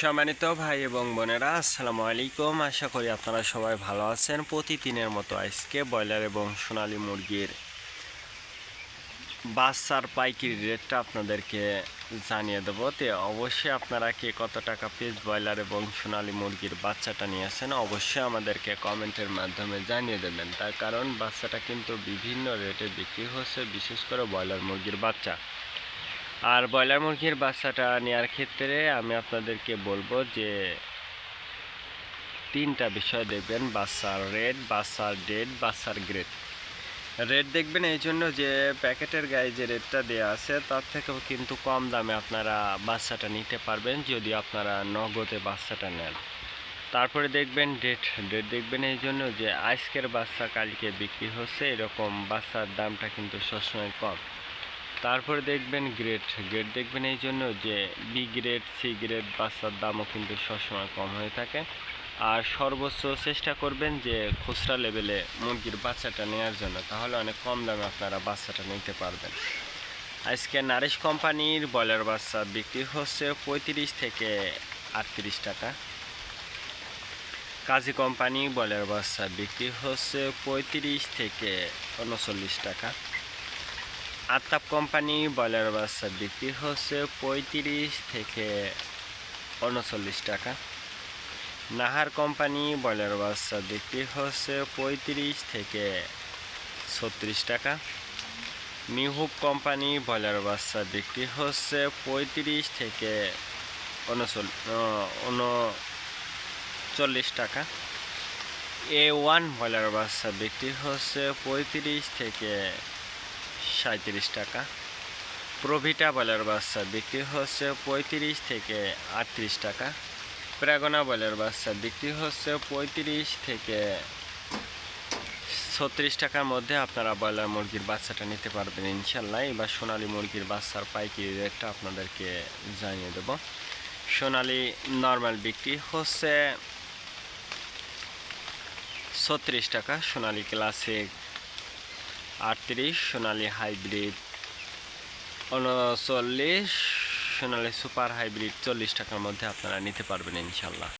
সম্মানিত ভাই এবং বোনেরা, আসসালামু আলাইকুম। আশা করি আপনারা সবাই ভালো আছেন। প্রতিদিনের মতো আজকে ব্রয়লার এবং সোনালী মুরগির বাচ্চার পাইকারি রেটটা আপনাদেরকে জানিয়ে দেবো। তো অবশ্যই আপনারা কে কত টাকা পিস ব্রয়লার এবং সোনালী মুরগির বাচ্চাটা নিয়েছেন অবশ্যই আমাদেরকে কমেন্টের মাধ্যমে জানিয়ে দেবেন। তার কারণ বাচ্চাটা কিন্তু বিভিন্ন রেটে বিক্রি হচ্ছে, বিশেষ করে ব্রয়লার মুরগির বাচ্চা। আর ব্রয়লার মুরগির বাচ্চাটা নেওয়ার ক্ষেত্রে আমি আপনাদেরকে বলবো যে তিনটা বিষয় দেখবেন: বাচ্চার রেট, বাচ্চার ডেট, বাচ্চার গ্রেড। রেট দেখবেন এই জন্য যে প্যাকেটের গায়ে যে রেটটা দেওয়া আছে তার থেকেও কিন্তু কম দামে আপনারা বাচ্চাটা নিতে পারবেন যদি আপনারা নগদে বাচ্চাটা নেন। তারপরে দেখবেন ডেট। ডেট দেখবেন এই জন্য যে আজকের বাচ্চা কালকে বিক্রি হচ্ছে, এরকম বাচ্চার দামটা কিন্তু সবসময় কম। তারপরে দেখবেন গ্রেড। গ্রেড দেখবেন এই জন্য যে বি গ্রেড, সি গ্রেড বাচ্চার দামও কিন্তু সবসময় কম হয়ে থাকে। আর সর্বোচ্চ চেষ্টা করবেন যে খুচরা লেভেলে মুরগির বাচ্চাটা নেওয়ার জন্য, তাহলে অনেক কম দামে আপনারা বাচ্চাটা নিতে পারবেন। আজকে নারিশ কোম্পানির ব্রয়লার বাচ্চা বিক্রি হচ্ছে 35 থেকে 38 টাকা। কাজী কোম্পানি ব্রয়লার বাচ্চা বিক্রি হচ্ছে 35 থেকে 39 টাকা। আতাপ কোম্পানি ব্রয়লার বাচ্চা বিক্রি হচ্ছে 35 থেকে 39 টাকা। নাহার কোম্পানি ব্রয়লার বাচ্চা বিক্রি হচ্ছে 35 থেকে 36 টাকা। মিহুব কোম্পানি ব্রয়লার বাচ্চা বিক্রি হচ্ছে 35 থেকে 39 টাকা। A1 ব্রয়লার বাচ্চা বিক্রি হচ্ছে 35 থেকে 37 টাকা। প্রভিটা ব্রয়লার বাচ্চা বিক্রি হচ্ছে 35 থেকে 38 টাকা। প্রাগনা ব্রয়লার বাচ্চা বিক্রি হচ্ছে 35 থেকে 36 টাকার মধ্যে আপনারা ব্রয়লার মুরগির বাচ্চাটা নিতে পারবেন ইনশাল্লাহ। এবার সোনালী মুরগির বাচ্চার পাইকারি রেটটা আপনাদেরকে জানিয়ে দেব। সোনালী নর্মাল বিক্রি হচ্ছে 36 টাকা, সোনালী ক্লাসিক 38, সোনালী হাইব্রিড 39, সোনালী সুপার হাইব্রিড 40 টাকার মধ্যে আপনারা নিতে পারবেন ইনশাল্লাহ।